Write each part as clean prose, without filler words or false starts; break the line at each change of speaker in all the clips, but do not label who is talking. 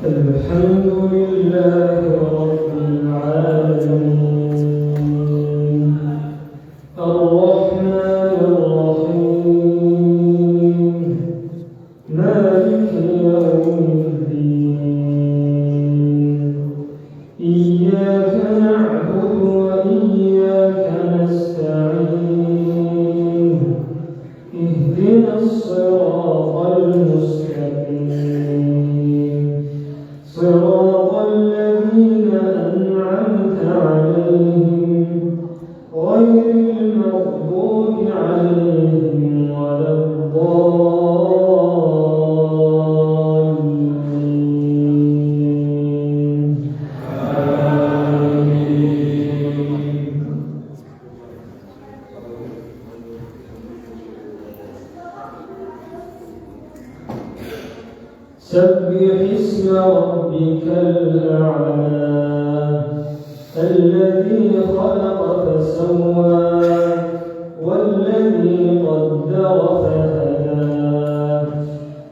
الحمد لله رب العالمين الرحمن الرحيم مالك يوم الدين إياك نعبد وإياك نستعين اهدنا الصراط المستقيم صراط الذين أنعمت عليهم غير المغضوب عليهم ولا الضالين آمين. سبح اسم ربك الأعلى الذي خلق فسوى والذي قدر فهدى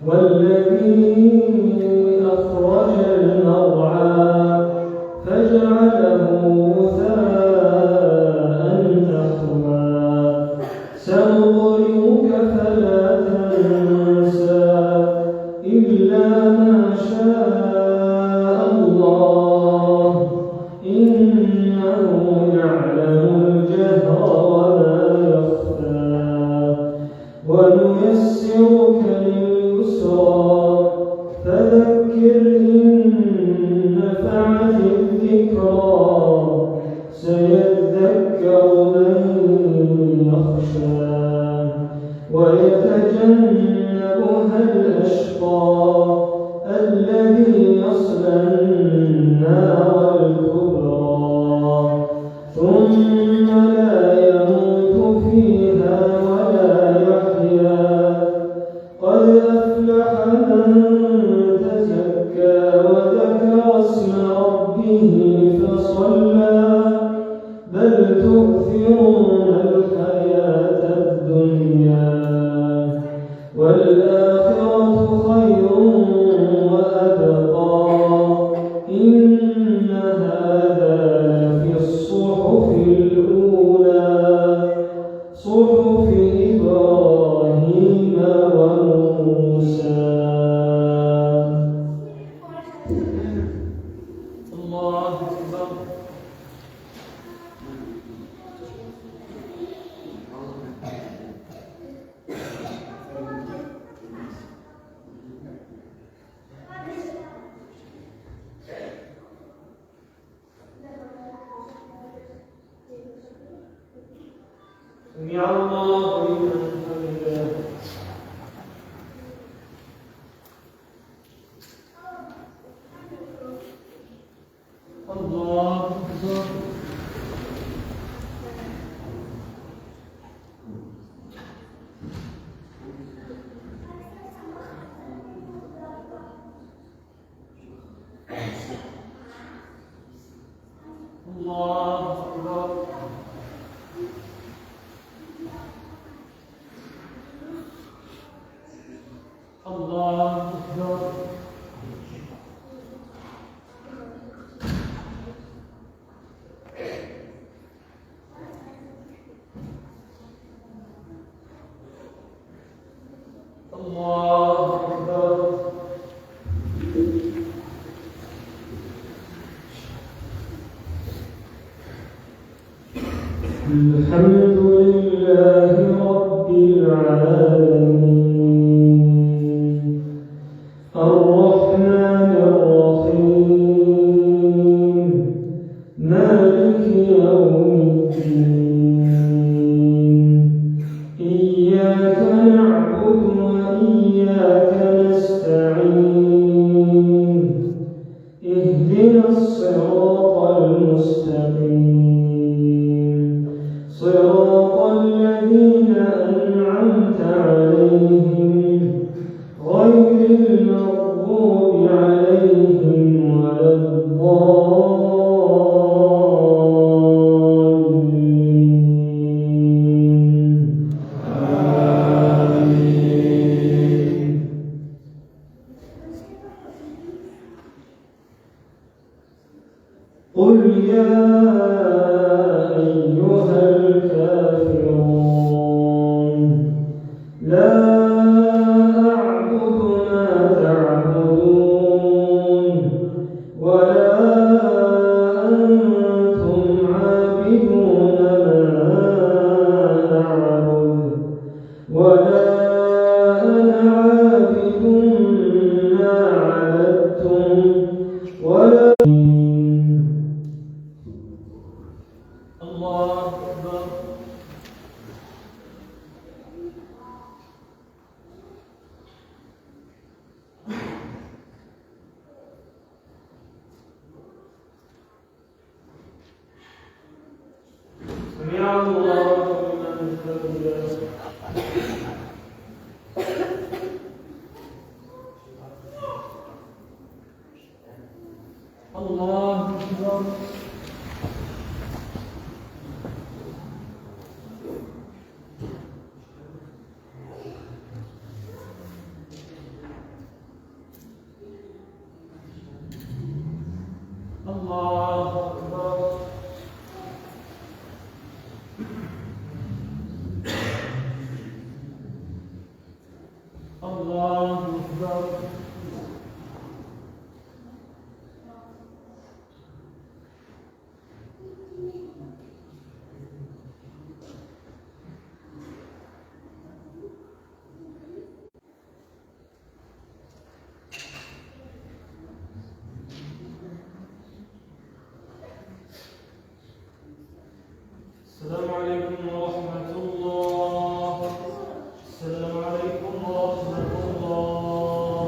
والذي أخرج المرعى فجعله غثاء أحوى سنقرئك فلا تنسى إلا ما شاء الله إنه يعلم الجهر وما يخفى ونيسرك لليسرى فذكر إن نفعت الذكرى سيذكر من يخشى ويتجنبها الأشقى الذي يصلى النار الكبرى ثم لا يموت فيها ولا يحيا قد أفلح من تزكى وذكر اسم ربه فصلى بل تؤثرون الحياة الدنيا والآخرة خير وأبقى إن هذا لفي الصحف الأولى صحف إبراهيم وموسى. الله أكبر. سمع الله لمن حمده. الله أكبر. الله أكبر. الله أكبر. الله أكبر. الحمد لله رب العالمين الرحمن الرحيم مالك يوم الدين إياك نعبد وإياك نستعين اهدنا الصراط المستقيم صراط الذين أنعمت عليهم غير المغضوب عليهم قل يا أيها الكافرون لا أعبد ما تعبدون ولا أنتم عابدون ما أعبد ولا أنا عابد ما عبدتم ولا الله أكبر. سمع الله لمن حمده. الله أكبر. الله أكبر. الله أكبر. السلام عليكم ورحمة الله. السلام عليكم ورحمة الله.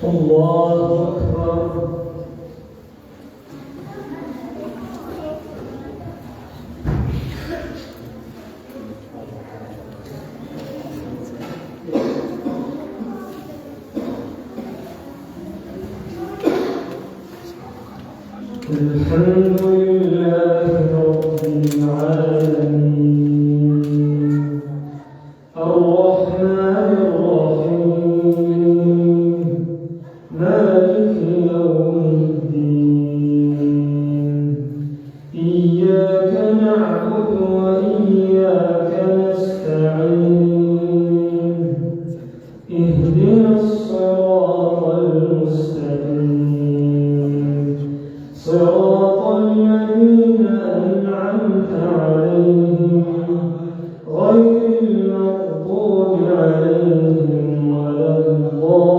الله أكبر. الحمد لله رب العالمين الرحمن الرحيم مالك يوم الدين إياك نعبد وإياك نستعين اهدنا الصراط المستقيم صراط الذين أنعمت عليهم غير المغضوب عليهم ولا الضالين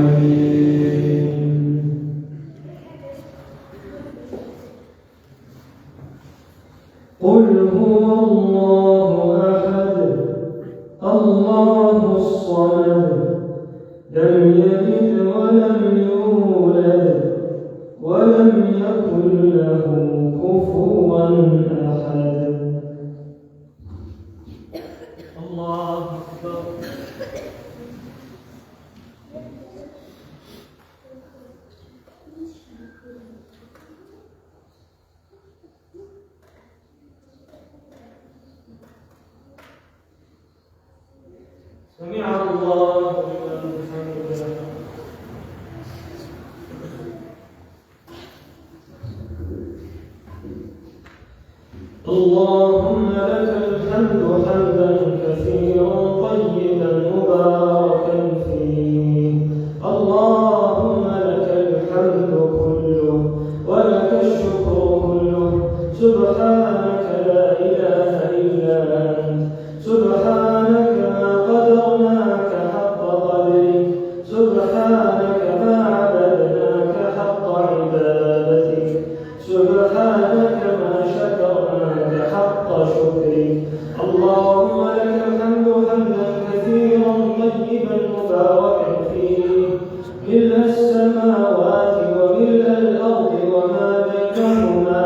آمين. قل هو الله أحد الله الصمد لم يلد ولم يولد ولم يكن له كفوا أحد. الله أكبر. سمع الله لمن حمده. اللهم لك الحمد حمدا كثيرا طيبا مباركا فيه. اللهم لك الحمد كله ولك الشكر كله. سبحانك لا إله إلا أنت. سبحانك ما قدرناك حق قدرك. سبحانك ما عبدناك حق عبادتك. سبحانك ما شكرناك حق شكرك. اللهم لك الحمد حمدا كثيرا طيبا مباركا فيه ملء السماوات وملء الأرض وما بينهما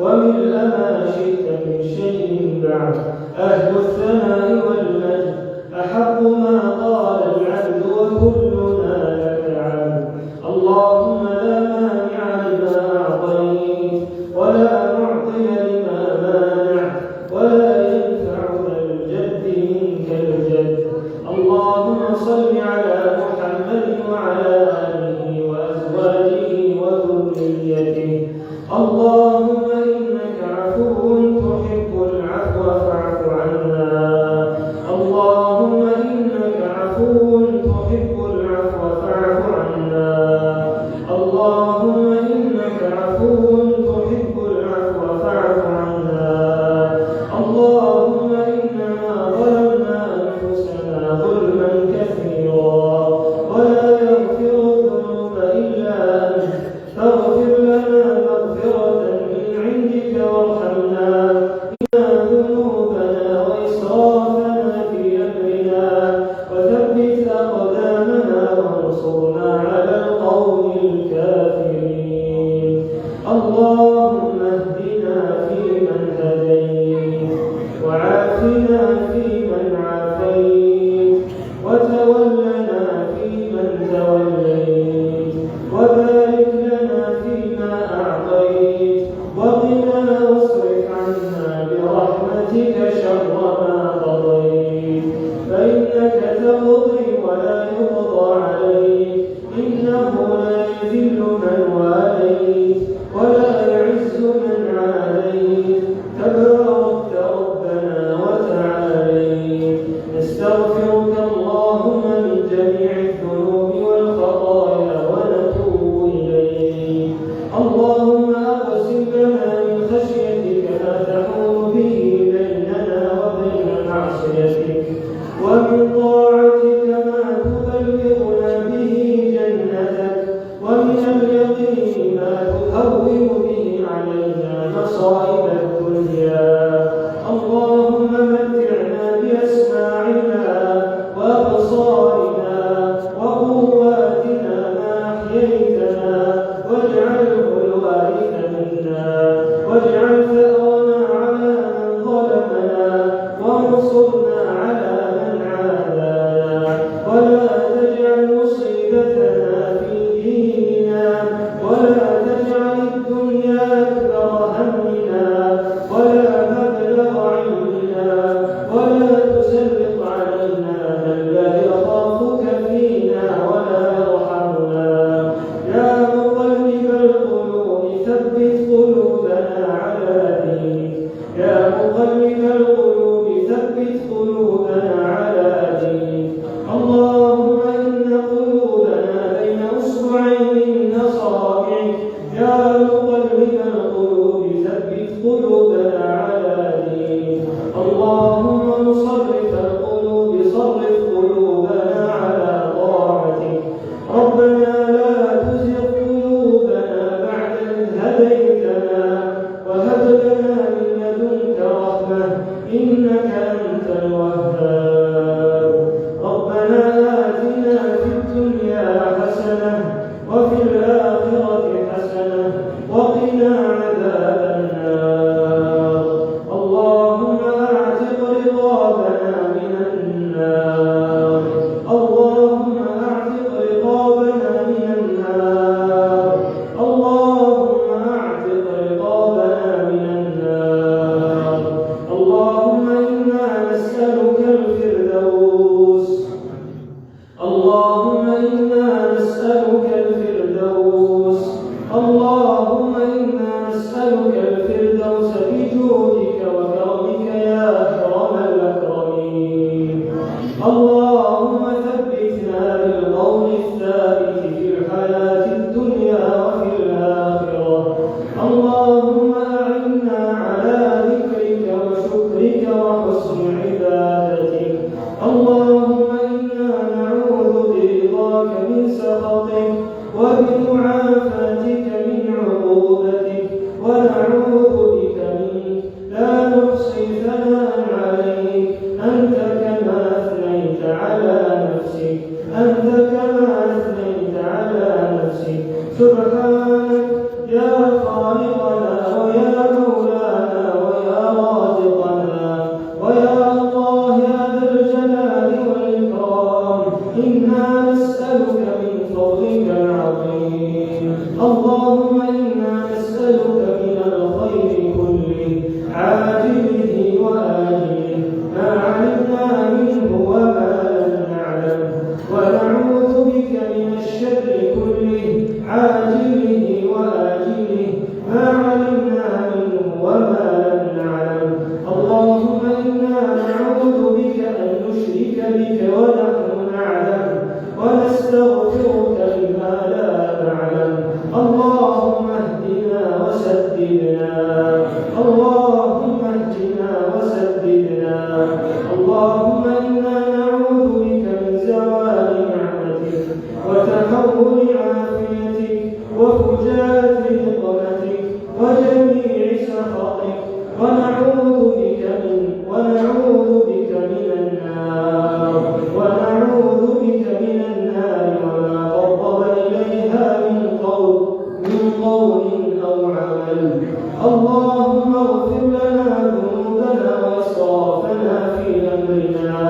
وملء ما شئت من شيء بعد. أهل الثناء والمجد أحق ما قال العبد وكلنا لك عبد. اللهم لا مانع لما أعطيت ولا معطي لما مانعت ولا ينفع ذا الجد منك الجد. اللهم صل على محمد وعلى آله وأزواجه وذريته. اللهم إنك عفو تحب العفو فاعف عنا. اللهم إنك عفو تحب العفو فاعف عنا. اللهم إنك عفو تحب العفو فاعف عنا. اللهم إننا ظلمنا أنفسنا ظلما كثيرا ولا يغفر الذنوب إلا أنت فاغفر لنا مغفرة من عندك وارحمنا إنا ذنوبنا وإسرافنا في أمرنا وثبت أقدامنا وانصرنا على القوم الكافرين. اللهم اهدنا فيمن هديت وعافنا فيمن عافيت وتولنا فيمن توليت وبارك لنا فيما أعطيت وقنا واصرف عنا برحمتك شر ما قضيت فإنك تقضي ولا يقضى عليك إنه لا يذل من واليت ولا يعز من عاديت تباركت ربنا وتعاليت. نستغفرك اللهم من جميع الذنوب والخطايا ونتوب إليك. اللهم أقسم لنا من خشيتك ما تحول به بيننا وبين معصيتك ومن طاعتك ما تبلغنا به جنتك ومن اليقين ما تهون به علينا مصائب الدنيا. اللهم متعنا بأسماعنا وأبصارنا وقواتنا ما أحييتنا واجعله الوارث منا واجعل ثأرنا على من ظلمنا وانصرنا على من عادانا ولا تجعل مصيبتنا في ديننا ولا تجعل الدنيا أكبر همنا ولا مبلغ علمنا ولا تسلط علينا من لا يخافك فينا ولا يرحمنا. يا مقلب القلوب ثبت قلوبنا على دينك. يا مقلب القلوب ثبت قلوبنا على دينك. اللهم إن قلوبنا بين أصبعين من أصابعك. يا مقلب القلوب ثبت قلوبنا على دينك. اللهم مصرف القلوب صرف قلوبنا على طاعتك. ربنا لا تزغ قلوبنا بعد إذ هديتنا وهب لنا من لدنك رحمة لم نعلم. اللهم إنا نعوذ بك أن نشرك بك ونحن نعلم، ونستغفرك لما لا نعلم. اللهم اهدنا وسددنا، اللهم اهدنا وسددنا. اللهم إنا نعوذ بك من زوال نعمتك وتحول عافيتك وفجاءة نقمتك وجميع سخطك، ونعوذ بك من النار، ونعوذ بك من النار وما قرب إليها من قول أو عمل. اللهم اغفر لنا ذنوبنا وإسرافنا في أمرنا.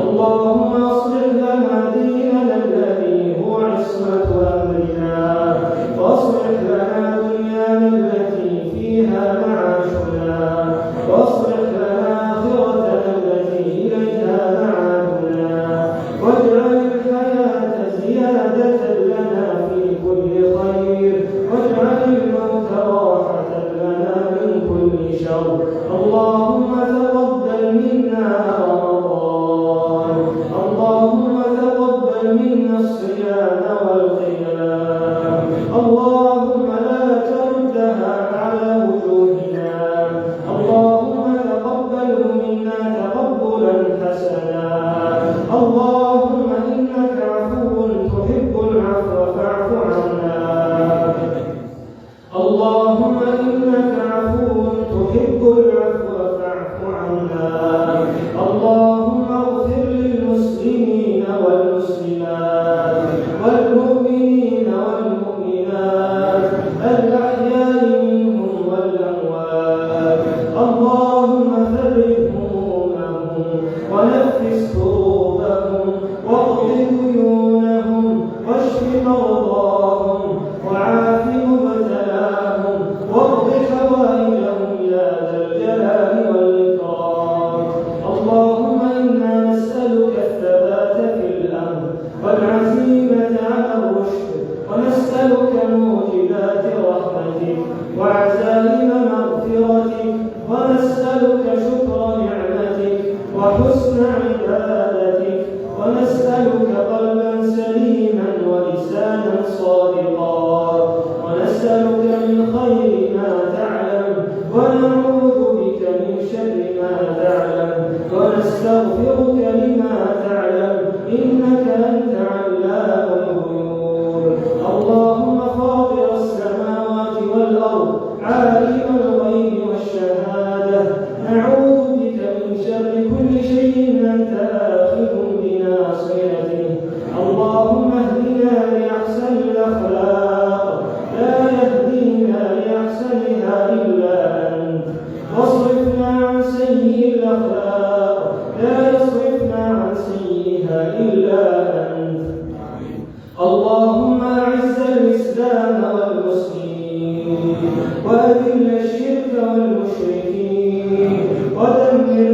اللهم أصلح لنا ديننا الذي هو عصمة أمرنا، واصلح لنا دنيانا التي فيها معاشنا، واصلح لنا آخرتنا التي إليها معادنا، واجعل الحياة زيادة لنا في كل خير، واجعل الموت راحة لنا من كل شر. اللهم تقبل منا رمضان، اللهم تقبل منا الصيام والقيام. اللهم لا تردها على وجوهنا، اللهم تقبله منا تقبلا حسنا. اللهم إنك عفو تحب العفو فاعف عنا. اللهم إنك عفو تحب العفو فاعف عنا. اللهم اغفر للمسلمين والمسلمات والمؤمنين والمؤمنات الأحياء منهم والأموات. اللهم فرج همومهم ونفس كروبهم واقض ديونهم واشف مرضاهم وعاف مبتلاهم واقض حوائجهم يا ذا الجلال والإكرام. اللهم إنا نسألك الثبات في الأمر والعزيمة على الرشد، ونسألك موجبات رحمتك وعزائم مغفرتك، ونسألك شكر نعمتك وحسن عبادتك، ونسألك قلبا سليما ولسانا صادقا، ونسألك من خير ما تعلم ونعوذ بك من شر ما تعلم، ونستغفرك لما تعلم إنك أنت علام الغيوب. اللهم فاطر السماوات والأرض عالم الغيب والشهادة، نعوذ بك من شر كل شيء أنت آخذ بناصيته. اللهم اهدنا لأحسن الأخلاق، لا يهدينا لأحسنها إلا أنت، واصرفنا عن سيء الأخلاق، لا يصرفنا عن سيئها إلا أنت. اللهم أعز الإسلام والمسلمين، وأذل الشرك والمشركين، ودمر